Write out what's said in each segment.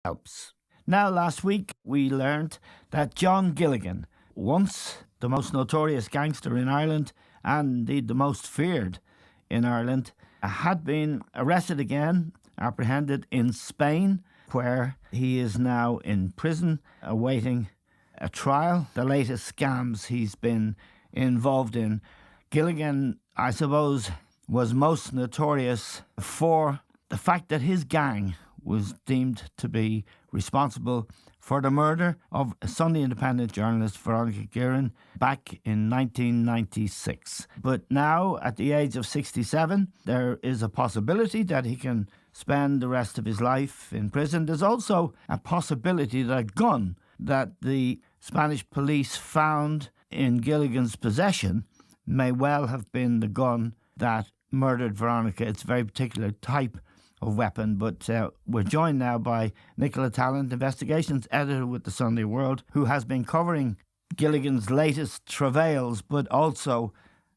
helps. Now, last week we learned that John Gilligan, once the most notorious gangster in Ireland and indeed the most feared in Ireland, had been arrested again, apprehended in Spain, where he is now in prison awaiting a trial. The latest scams he's been involved in. Gilligan, I suppose, was most notorious for the fact that his gang was deemed to be responsible for the murder of Sunday Independent journalist Veronica Guerin back in 1996. But now, at the age of 67, there is a possibility that he can spend the rest of his life in prison. There's also a possibility that a gun that the Spanish police found in Gilligan's possession may well have been the gun that murdered Veronica. It's a very particular type of weapon. But we're joined now by Nicola Tallant, investigations editor with the Sunday World, who has been covering Gilligan's latest travails, but also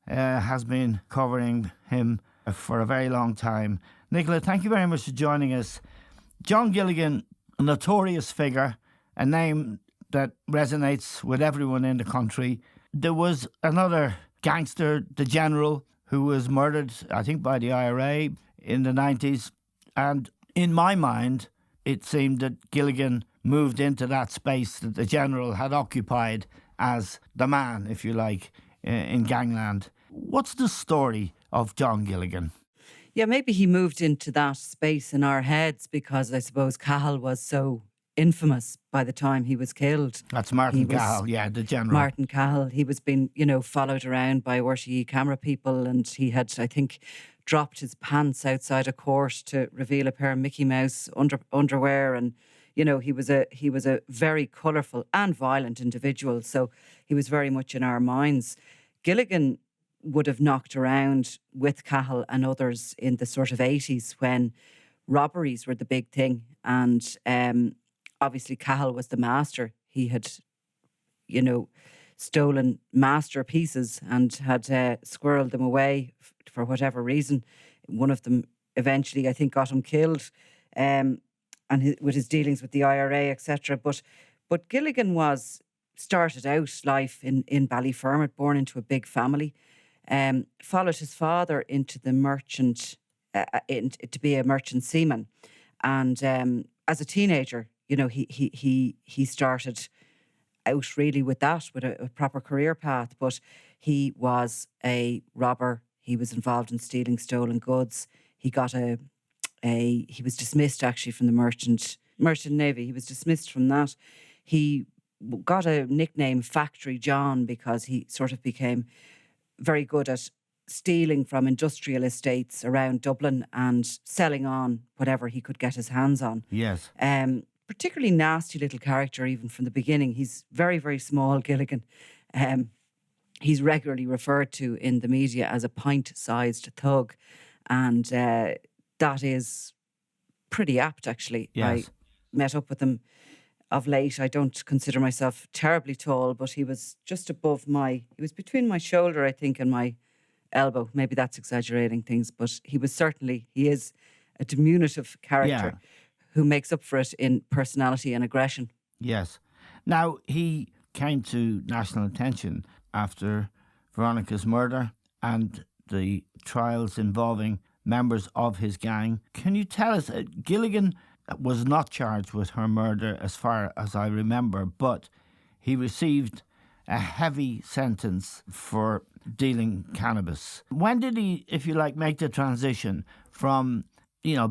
has been covering him for a very long time. Nicola, thank you very much for joining us. John Gilligan, a notorious figure, a name that resonates with everyone in the country. There was another gangster, the General, who was murdered, I think, by the IRA in the 90s. And in my mind, it seemed that Gilligan moved into that space that the General had occupied as the man, if you like, in gangland. What's the story of John Gilligan? Yeah, maybe he moved into that space in our heads because I suppose Cahill was so infamous by the time he was killed. That's Martin Cahill, yeah, the General. Martin Cahill. He was being, followed around by RTE camera people, and he had, I think, dropped his pants outside a court to reveal a pair of Mickey Mouse underwear, and he was a very colourful and violent individual. So he was very much in our minds. Gilligan would have knocked around with Cahill and others in the sort of 80s when robberies were the big thing, and obviously Cahill was the master. He had, stolen masterpieces and had squirreled them away for whatever reason. One of them eventually, I think, got him killed, with his dealings with the IRA, etc. But Gilligan started out life in Ballyfermot, born into a big family, followed his father into the merchant, to be a merchant seaman, and as a teenager, he started out really with that, with a proper career path. But he was a robber. He was involved in stealing stolen goods. He got he was dismissed actually from the merchant navy. He was dismissed from that. He got a nickname Factory John because he sort of became very good at stealing from industrial estates around Dublin and selling on whatever he could get his hands on. Yes. Particularly nasty little character even from the beginning. He's very, very small, Gilligan. He's regularly referred to in the media as a pint-sized thug. And that is pretty apt, actually. Yes. I met up with him of late. I don't consider myself terribly tall, but he was just above he was between my shoulder, I think, and my elbow. Maybe that's exaggerating things, but he is a diminutive character who makes up for it in personality and aggression. Yes. Now, he came to national attention after Veronica's murder and the trials involving members of his gang. Can you tell us, Gilligan was not charged with her murder as far as I remember, but he received a heavy sentence for dealing cannabis. When did he, if you like, make the transition from,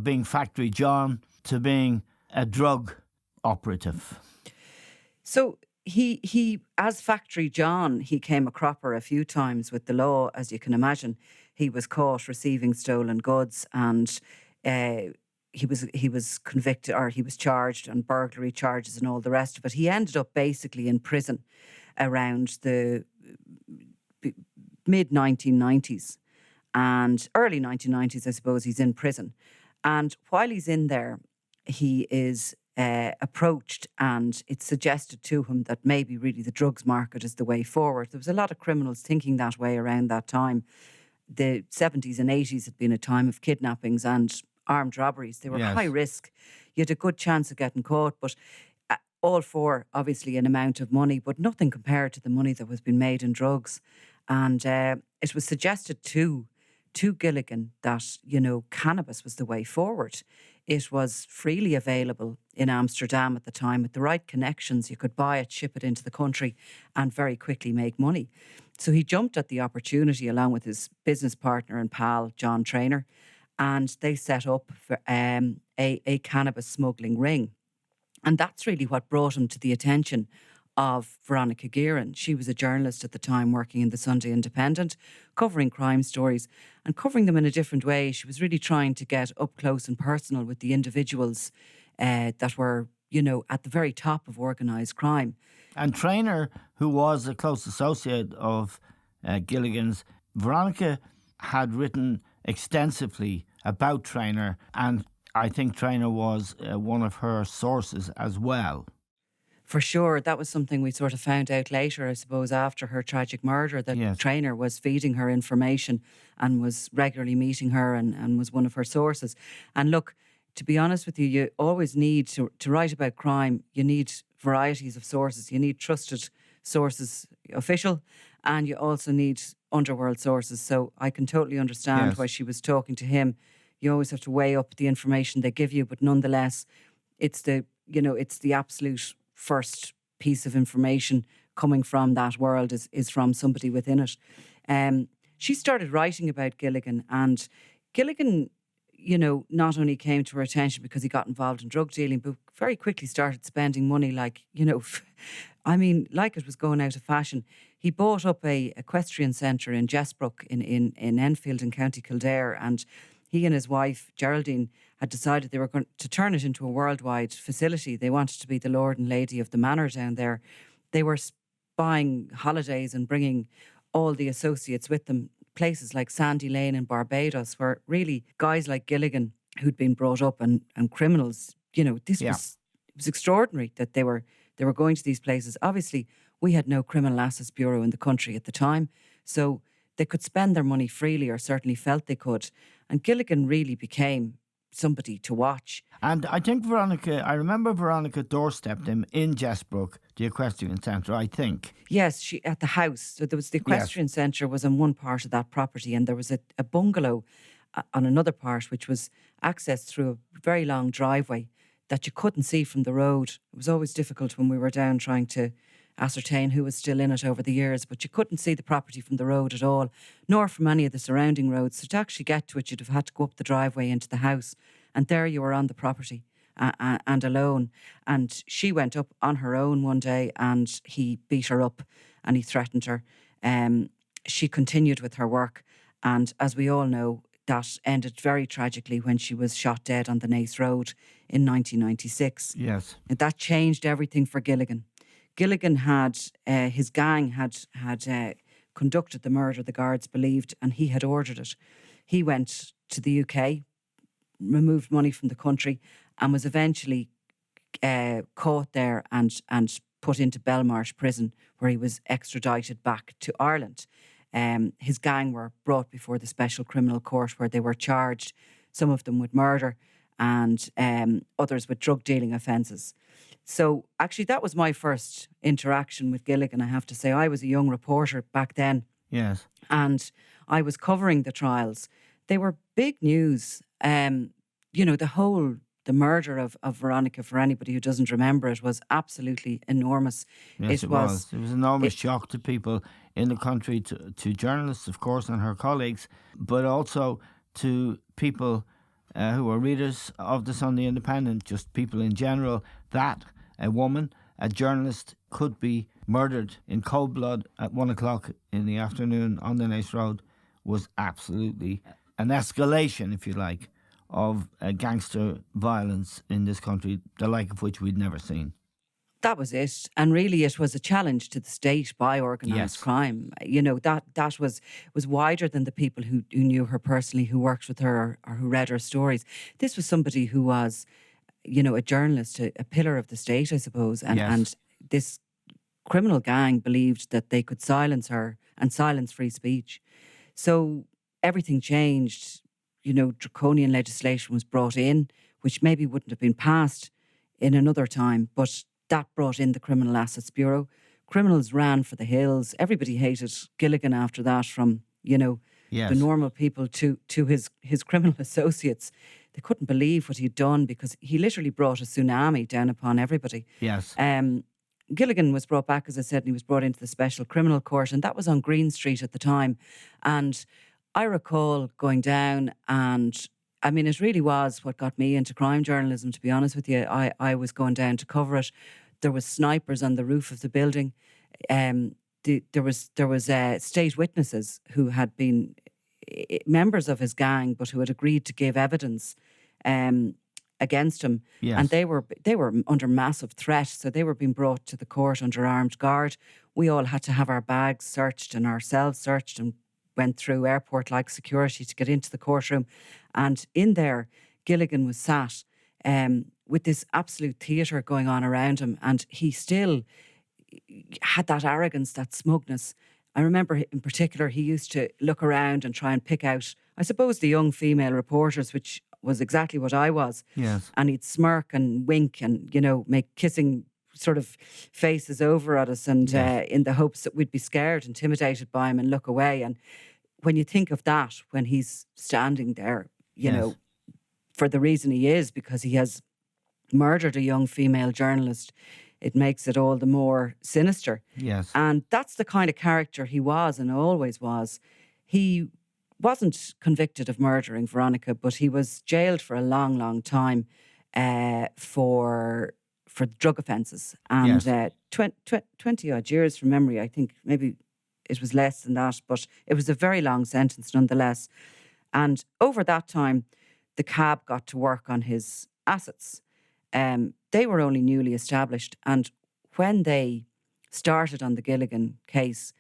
being Factory John to being a drug operative? So he as Factory John, he came a cropper a few times with the law, as you can imagine. He was caught receiving stolen goods, and he was convicted, or he was charged on burglary charges and all the rest of it. He ended up basically in prison around the mid-1990s and early 1990s, I suppose. He's in prison. And while he's in there, he is approached, and it's suggested to him that maybe really the drugs market is the way forward. There was a lot of criminals thinking that way around that time. The 70s and 80s had been a time of kidnappings and armed robberies. They were high Yes. risk. You had a good chance of getting caught, but all for obviously an amount of money, but nothing compared to the money that was being made in drugs. And it was suggested to Gilligan that, cannabis was the way forward. It was freely available in Amsterdam at the time. With the right connections, you could buy it, ship it into the country, and very quickly make money. So he jumped at the opportunity along with his business partner and pal, John Traynor, and they set up a cannabis smuggling ring. And that's really what brought him to the attention of Veronica Guerin. She was a journalist at the time working in the Sunday Independent, covering crime stories and covering them in a different way. She was really trying to get up close and personal with the individuals that were, at the very top of organised crime. And Traynor, who was a close associate of Gilligan's, Veronica had written extensively about Traynor, and I think Traynor was one of her sources as well. For sure, that was something we sort of found out later, I suppose, after her tragic murder, that Yes. Traynor was feeding her information and was regularly meeting her and was one of her sources. And look, to be honest with you, you always need to write about crime, you need varieties of sources. You need trusted sources, official, and you also need underworld sources. So I can totally understand Yes. why she was talking to him. You always have to weigh up the information they give you, but nonetheless, it's the absolute first piece of information coming from that world is from somebody within it. She started writing about Gilligan, and Gilligan, not only came to her attention because he got involved in drug dealing, but very quickly started spending money like, like it was going out of fashion. He bought up a equestrian centre in Jessbrook in Enfield in County Kildare, and he and his wife, Geraldine, had decided they were going to turn it into a worldwide facility. They wanted to be the lord and lady of the manor down there. They were buying holidays and bringing all the associates with them. Places like Sandy Lane in Barbados, where really guys like Gilligan, who'd been brought up and criminals, this Yeah. it was extraordinary that they were going to these places. Obviously, we had no criminal assets bureau in the country at the time, so they could spend their money freely, or certainly felt they could. And Gilligan really became somebody to watch. And I think I remember Veronica doorstepped him in Jessbrook, the equestrian centre, I think. Yes, she at the house. So there was the equestrian centre was on one part of that property, and there was a bungalow on another part, which was accessed through a very long driveway that you couldn't see from the road. It was always difficult when we were down trying to ascertain who was still in it over the years, but you couldn't see the property from the road at all, nor from any of the surrounding roads. So to actually get to it, you'd have had to go up the driveway into the house, and there you were on the property and alone. And she went up on her own one day, and he beat her up and he threatened her. She continued with her work, and as we all know, that ended very tragically when she was shot dead on the Naas Road in 1996. Yes. And that changed everything for Gilligan. Gilligan had, his gang had conducted the murder, the guards believed, and he had ordered it. He went to the UK, removed money from the country, and was eventually caught there and put into Belmarsh prison, where he was extradited back to Ireland. His gang were brought before the Special Criminal Court, where they were charged, some of them with murder and others with drug dealing offences. So actually that was my first interaction with Gilligan, I have to say. I was a young reporter back then. Yes. And I was covering the trials. They were big news. The murder of Veronica, for anybody who doesn't remember it, was absolutely enormous. Yes, it was. It was an enormous shock to people in the country, to journalists, of course, and her colleagues, but also to people who were readers of the Sunday Independent, just people in general, that a woman, a journalist, could be murdered in cold blood at 1:00 in the afternoon on the Naas Road was absolutely an escalation, if you like, of gangster violence in this country, the like of which we'd never seen. That was it. And really it was a challenge to the state by organised Yes. crime. That was wider than the people who knew her personally, who worked with her or who read her stories. This was somebody who was, a journalist, a pillar of the state, I suppose. And, Yes. and this criminal gang believed that they could silence her and silence free speech. So everything changed draconian legislation was brought in, which maybe wouldn't have been passed in another time, but that brought in the Criminal Assets Bureau. Criminals ran for the hills. Everybody hated Gilligan after that, from, the Yes. normal people to his criminal associates. They couldn't believe what he'd done, because he literally brought a tsunami down upon everybody. Yes. Gilligan was brought back, as I said, and he was brought into the Special Criminal Court, and that was on Green Street at the time. And I recall going down, and I mean, it really was what got me into crime journalism, to be honest with you. I was going down to cover it. There was snipers on the roof of the building. There was state witnesses who had been members of his gang, but who had agreed to give evidence against him. Yes. And they were under massive threat, so they were being brought to the court under armed guard. We all had to have our bags searched and ourselves searched, and went through airport-like security to get into the courtroom. And in there, Gilligan was sat with this absolute theatre going on around him, and he still had that arrogance, that smugness. I remember in particular, he used to look around and try and pick out, I suppose, the young female reporters, which was exactly what I was. Yes. And he'd smirk and wink and, make kissing sort of faces over at us, and in the hopes that we'd be scared, intimidated by him, and look away. And when you think of that, when he's standing there, for the reason he is, because he has murdered a young female journalist, it makes it all the more sinister. Yes. And that's the kind of character he was, and always was. He wasn't convicted of murdering Veronica, but he was jailed for a long, long time for drug offences. And 20 odd years from memory, I think maybe it was less than that, but it was a very long sentence nonetheless. And over that time, the cab got to work on his assets. They were only newly established, and when they started on the Gilligan case,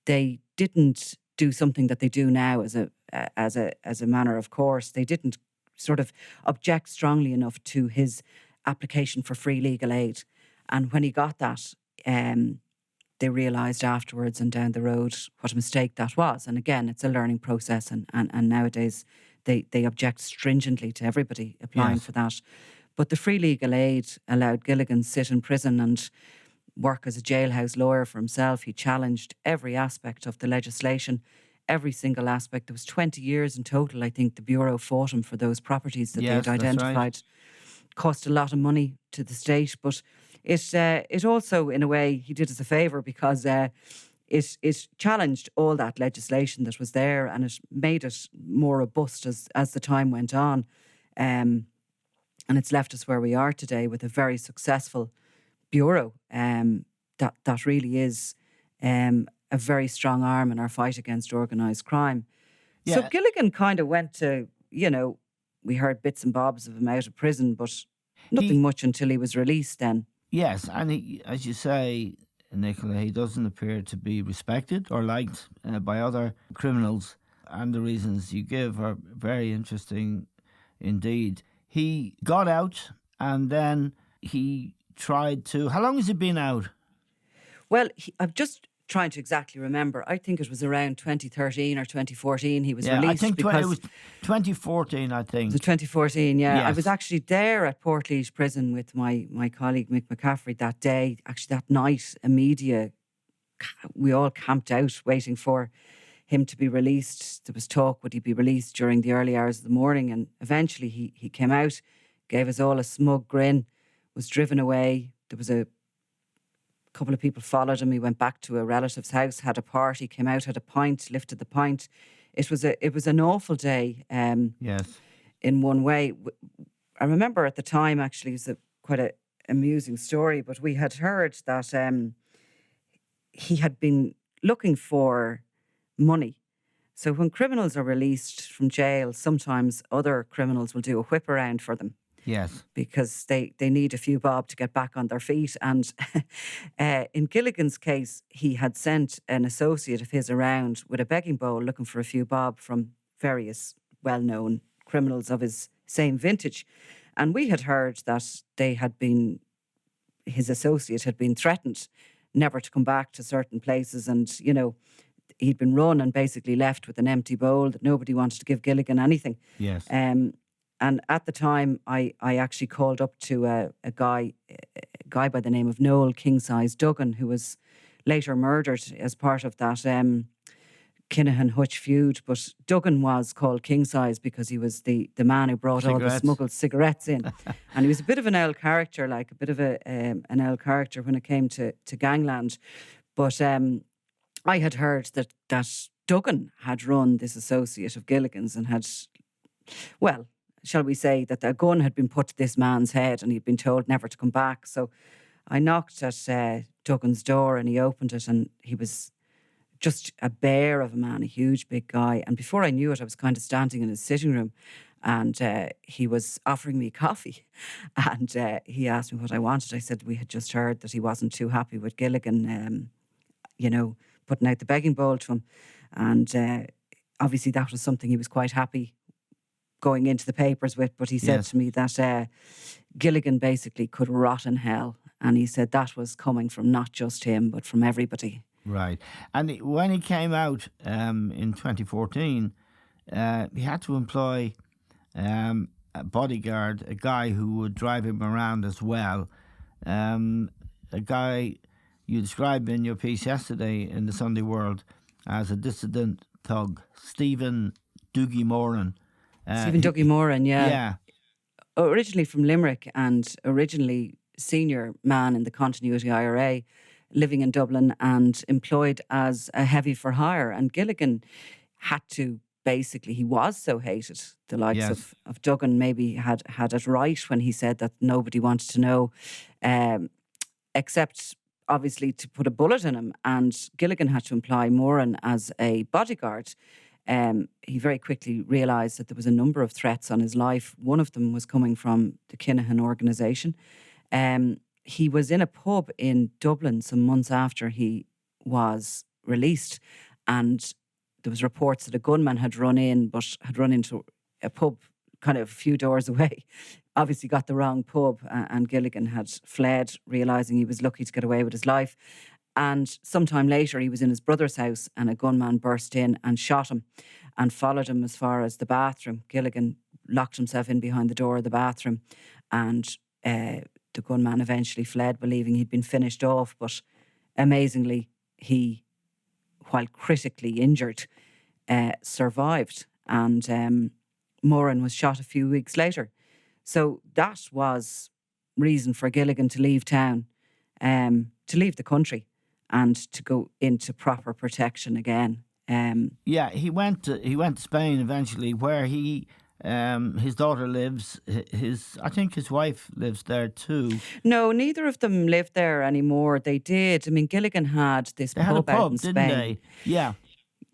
they didn't do something that they do now as a matter of course. They didn't sort of object strongly enough to his application for free legal aid. And when he got that, they realised afterwards and down the road what a mistake that was. And again, it's a learning process, and nowadays they object stringently to everybody applying for that. But the free legal aid allowed Gilligan sit in prison and work as a jailhouse lawyer for himself. He challenged every aspect of the legislation, every single aspect. There was 20 years in total, I think, the Bureau fought him for those properties that they'd identified. Right. Cost a lot of money to the state, but it also, in a way, he did us a favour, because it challenged all that legislation that was there, and it made it more robust as the time went on. And it's left us where we are today, with a very successful bureau that really is a very strong arm in our fight against organised crime. Yeah. So Gilligan kind of went to, we heard bits and bobs of him out of prison, but nothing much until he was released then. Yes, and he, as you say, Nicola, he doesn't appear to be respected or liked by other criminals, and the reasons you give are very interesting indeed. He got out, and then he tried to... How long has he been out? Well, I'm just trying to exactly remember. I think it was around 2013 or 2014 he was released. I think it was 2014, I think. It was 2014, yeah. Yes. I was actually there at Portlaoise Prison with my colleague Mick McCaffrey that day. Actually, that night, we all camped out waiting for him to be released. There was talk, would he be released during the early hours of the morning? And eventually he came out, gave us all a smug grin, was driven away. There was a couple of people followed him. He went back to a relative's house, had a party, came out, had a pint, lifted the pint. It was an awful day. Yes. In one way. I remember at the time, actually, it was quite an amusing story, but we had heard that he had been looking for money. So when criminals are released from jail, sometimes other criminals will do a whip around for them. Yes. Because they need a few bob to get back on their feet. And in Gilligan's case, he had sent an associate of his around with a begging bowl looking for a few bob from various well-known criminals of his same vintage. And we had heard that his associate had been threatened never to come back to certain places. And, he'd been run and basically left with an empty bowl, that nobody wanted to give Gilligan anything. Yes. And at the time, I actually called up to a guy by the name of Noel King Size Duggan, who was later murdered as part of that Kinahan Hutch feud. But Duggan was called King Size because he was the man who brought all the smuggled cigarettes in. And he was a bit of an owl character, like a bit of an owl character when it came to gangland. But I had heard that Duggan had run this associate of Gilligan's and had, well, shall we say that a gun had been put to this man's head and he'd been told never to come back. So I knocked at Duggan's door and he opened it, and he was just a bear of a man, a huge big guy. And before I knew it, I was kind of standing in his sitting room, and he was offering me coffee. And he asked me what I wanted. I said we had just heard that he wasn't too happy with Gilligan, putting out the begging bowl to him. And obviously that was something he was quite happy going into the papers with. But he said to me that Gilligan basically could rot in hell. And he said that was coming from not just him, but from everybody. Right. And when he came out in 2014, he had to employ a bodyguard, a guy who would drive him around as well. A guy you described in your piece yesterday in the Sunday World as a dissident thug, Stephen Dougie Moran. Stephen Dougie Moran, yeah. Yeah. Originally from Limerick and originally senior man in the Continuity IRA, living in Dublin and employed as a heavy for hire. And Gilligan had to, basically, he was so hated. The likes of Duggan maybe had it right when he said that nobody wanted to know, except obviously to put a bullet in him. And Gilligan had to employ Moran as a bodyguard. He very quickly realised that there was a number of threats on his life. One of them was coming from the Kinahan organisation. He was in a pub in Dublin some months after he was released, and there was reports that a gunman had run into a pub kind of a few doors away. Obviously got the wrong pub, and Gilligan had fled, realising he was lucky to get away with his life. And sometime later, he was in his brother's house and a gunman burst in and shot him and followed him as far as the bathroom. Gilligan locked himself in behind the door of the bathroom, and the gunman eventually fled, believing he'd been finished off. But amazingly, he, while critically injured, survived. And Moran was shot a few weeks later. So that was reason for Gilligan to leave town, to leave the country, and to go into proper protection again. He went to Spain eventually, where his daughter lives. I think his wife lives there too. No, neither of them live there anymore. They did. I mean, Gilligan had this pub out in Spain, didn't they? Yeah,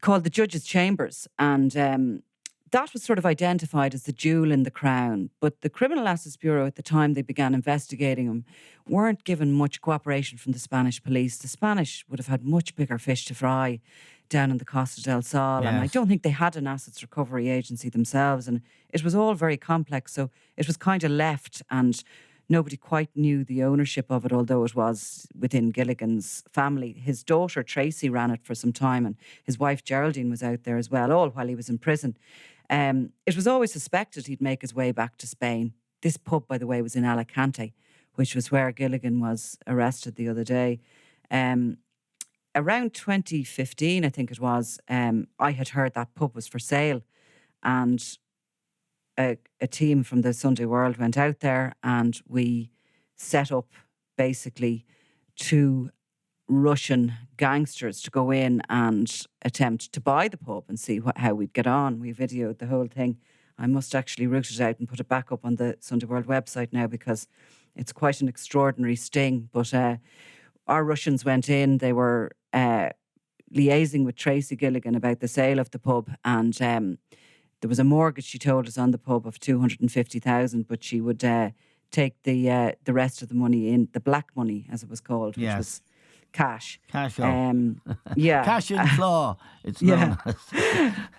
called the Judge's Chambers, and that was sort of identified as the jewel in the crown. But the Criminal Assets Bureau, at the time they began investigating him, weren't given much cooperation from the Spanish police. The Spanish would have had much bigger fish to fry down in the Costa del Sol. Yes. And I don't think they had an assets recovery agency themselves. And it was all very complex. So it was kind of left, and nobody quite knew the ownership of it, although it was within Gilligan's family. His daughter, Tracy, ran it for some time, and his wife, Geraldine, was out there as well, all while he was in prison. It was always suspected he'd make his way back to Spain. This pub, by the way, was in Alicante, which was where Gilligan was arrested the other day. Around 2015, I think it was, I had heard that pub was for sale, and a team from the Sunday World went out there, and we set up basically 2 Russian gangsters to go in and attempt to buy the pub and see how we'd get on. We videoed the whole thing. I must actually root it out and put it back up on the Sunday World website now, because it's quite an extraordinary sting. But our Russians went in. They were liaising with Tracy Gilligan about the sale of the pub, and there was a mortgage, she told us, on the pub of 250,000, but she would take the rest of the money in, the black money as it was called, which was cash. Cash Cash in floor. It's known as.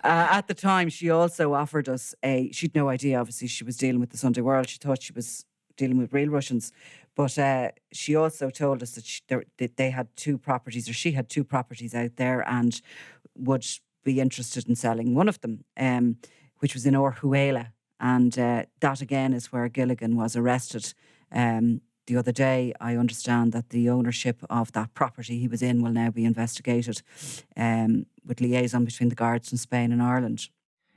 At the time, she also offered us she'd no idea, obviously, she was dealing with the Sunday World. She thought she was dealing with real Russians. But she also told us that they had two properties, or she had two properties out there, and would be interested in selling one of them, which was in Orhuela. And that again is where Gilligan was arrested. The other day, I understand that the ownership of that property he was in will now be investigated, with liaison between the guards from Spain and Ireland.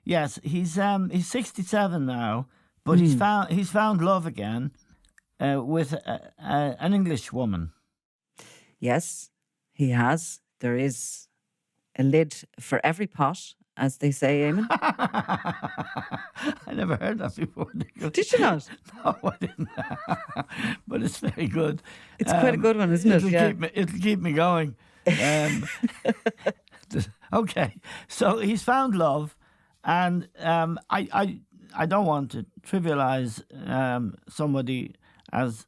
Yes, he's 67 now, but he's found love again with an English woman. Yes, he has. There is a lid for every pot, as they say, Eamon. I never heard that before. Did you not? No, I didn't. But it's very good. It's quite a good one, isn't it? Yeah. It'll keep me going. Okay, so he's found love, and I don't want to trivialize somebody as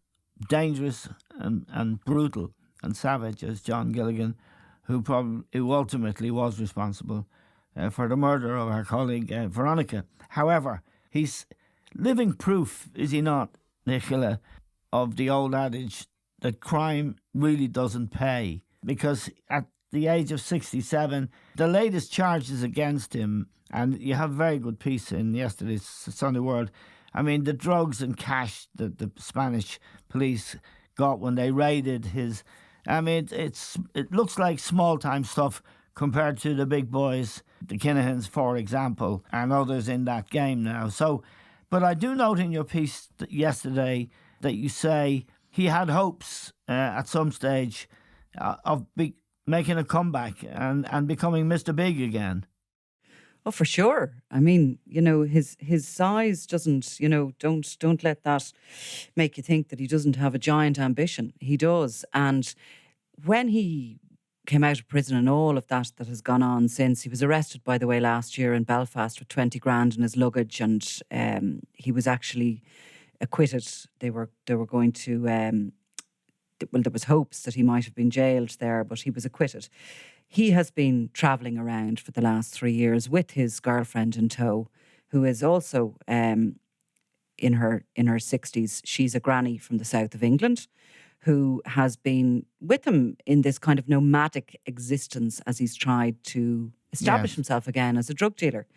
dangerous and brutal and savage as John Gilligan, who ultimately was responsible for the murder of our colleague Veronica. However, he's living proof, is he not, Nicola, of the old adage that crime really doesn't pay. Because at the age of 67, the latest charges against him, and you have a very good piece in yesterday's Sunday World, I mean, the drugs and cash that the Spanish police got when they raided his... I mean, it looks like small-time stuff compared to the big boys, the Kinahans, for example, and others in that game now. So, but I do note in your piece yesterday that you say he had hopes at some stage of making a comeback and becoming Mr. Big again. Oh, for sure. I mean, his size doesn't, don't let that make you think that he doesn't have a giant ambition. He does. And when he came out of prison and all of that has gone on since, he was arrested, by the way, last year in Belfast with 20 grand in his luggage, and he was actually acquitted. They were going to, there was hopes that he might have been jailed there, but he was acquitted. He has been travelling around for the last 3 years with his girlfriend in tow, who is also in her 60s. She's a granny from the south of England, who has been with him in this kind of nomadic existence as he's tried to establish himself again as a drug dealer.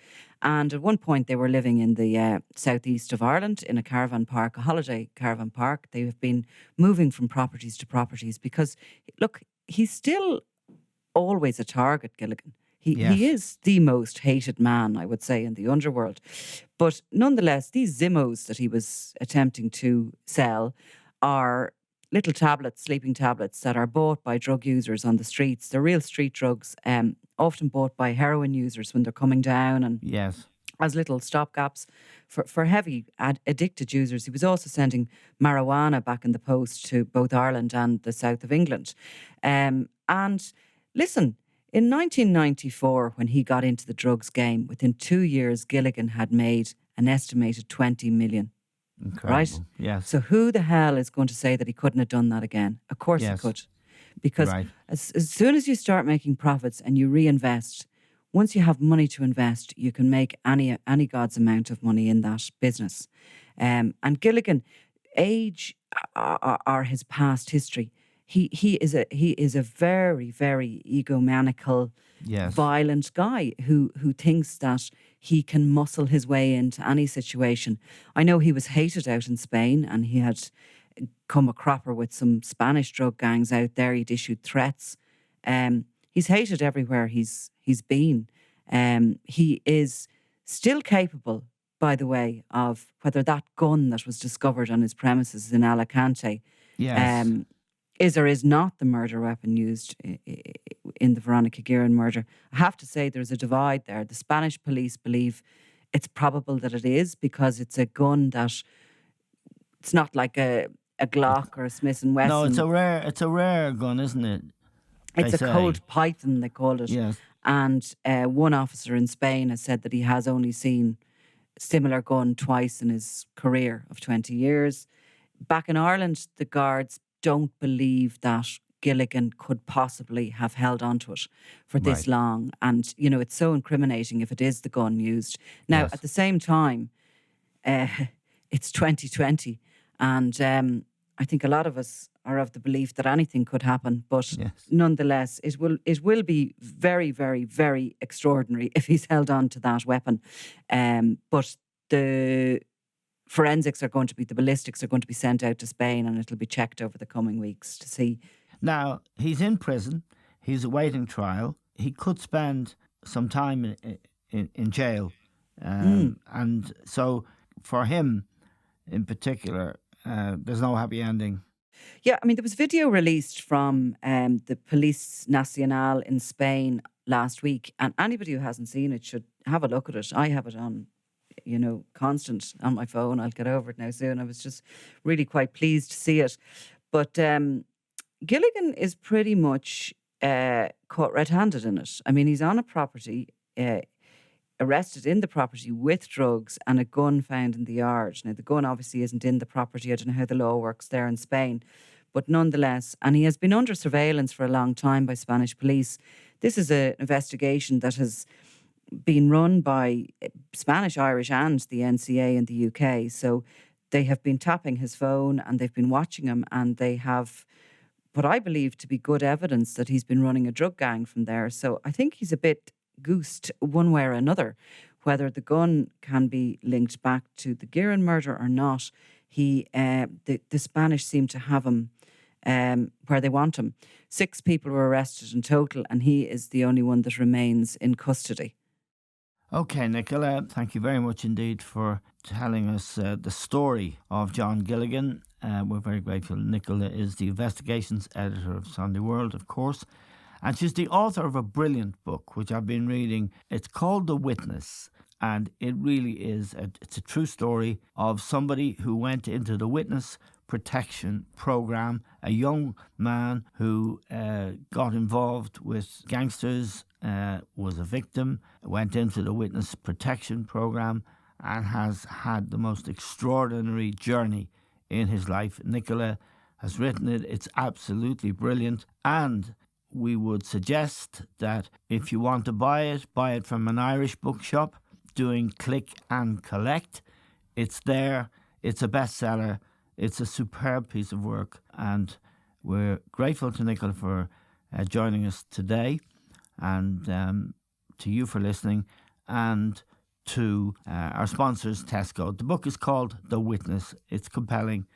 And at one point they were living in the southeast of Ireland in a caravan park, a holiday caravan park. They have been moving from properties to properties because, look, he's still always a target, Gilligan. He is the most hated man, I would say, in the underworld. But nonetheless, these Zimmos that he was attempting to sell are little tablets, sleeping tablets, that are bought by drug users on the streets. They're real street drugs, often bought by heroin users when they're coming down, and as little stopgaps for heavy addicted users. He was also sending marijuana back in the post to both Ireland and the south of England. And listen, in 1994, when he got into the drugs game, within 2 years, Gilligan had made an estimated 20 million. Incredible. Right? Yes. So who the hell is going to say that he couldn't have done that again? Of course he could. Because as soon as you start making profits and you reinvest, once you have money to invest, you can make any God's amount of money in that business. And Gilligan, age or his past history, he is a very, very egomaniacal, violent guy who thinks that he can muscle his way into any situation. I know he was hated out in Spain, and he had come a cropper with some Spanish drug gangs out there. He'd issued threats. He's hated everywhere he's been. He is still capable, by the way, of whether that gun that was discovered on his premises in Alicante is or is not the murder weapon used in the Veronica Guerin murder. I have to say there's a divide there. The Spanish police believe it's probable that it is, because it's a gun that, it's not like a Glock or a Smith & Wesson. No, it's a rare gun, isn't it? It's a Colt Python, they call it. Yes. And one officer in Spain has said that he has only seen a similar gun twice in his career of 20 years. Back in Ireland, the guards don't believe that Gilligan could possibly have held onto it for this long. And, it's so incriminating if it is the gun used. Now, at the same time, it's 2020. And I think a lot of us are of the belief that anything could happen, but Yes. nonetheless, it will be very, very, very extraordinary if he's held on to that weapon. But the forensics are going to be, the ballistics are going to be sent out to Spain, and it'll be checked over the coming weeks to see. Now, he's in prison. He's awaiting trial. He could spend some time in jail. And so for him in particular, there's no happy ending. Yeah, I mean, there was video released from the Police Nacional in Spain last week, and anybody who hasn't seen it should have a look at it. I have it on, constant on my phone. I'll get over it now soon. I was just really quite pleased to see it. But Gilligan is pretty much caught red-handed in it. I mean, he's on a property, arrested in the property with drugs and a gun found in the yard. Now, the gun obviously isn't in the property. I don't know how the law works there in Spain. But nonetheless, and he has been under surveillance for a long time by Spanish police. This is an investigation that has been run by Spanish, Irish and the NCA in the UK. So they have been tapping his phone and they've been watching him, and they have what I believe to be good evidence that he's been running a drug gang from there. So I think he's a bit goosed one way or another. Whether the gun can be linked back to the Guerin murder or not, the Spanish seem to have him where they want him. 6 people were arrested in total, and he is the only one that remains in custody. Okay, Nicola, thank you very much indeed for telling us the story of John Gilligan. We're very grateful. Nicola is the investigations editor of Sunday World, of course, and she's the author of a brilliant book, which I've been reading. It's called The Witness, and it really is, it's a true story of somebody who went into the witness protection program, a young man who got involved with gangsters, was a victim, went into the witness protection program, and has had the most extraordinary journey in his life. Nicola has written it. It's absolutely brilliant, and we would suggest that if you want to buy it from an Irish bookshop doing click and collect. It's there. It's a bestseller. It's a superb piece of work, and we're grateful to Nicola for joining us today, and to you for listening, and to our sponsors, Tesco. The book is called The Witness. It's compelling,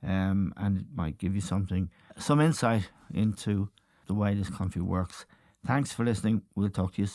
and it might give you some insight into the way this country works. Thanks for listening. We'll talk to you soon.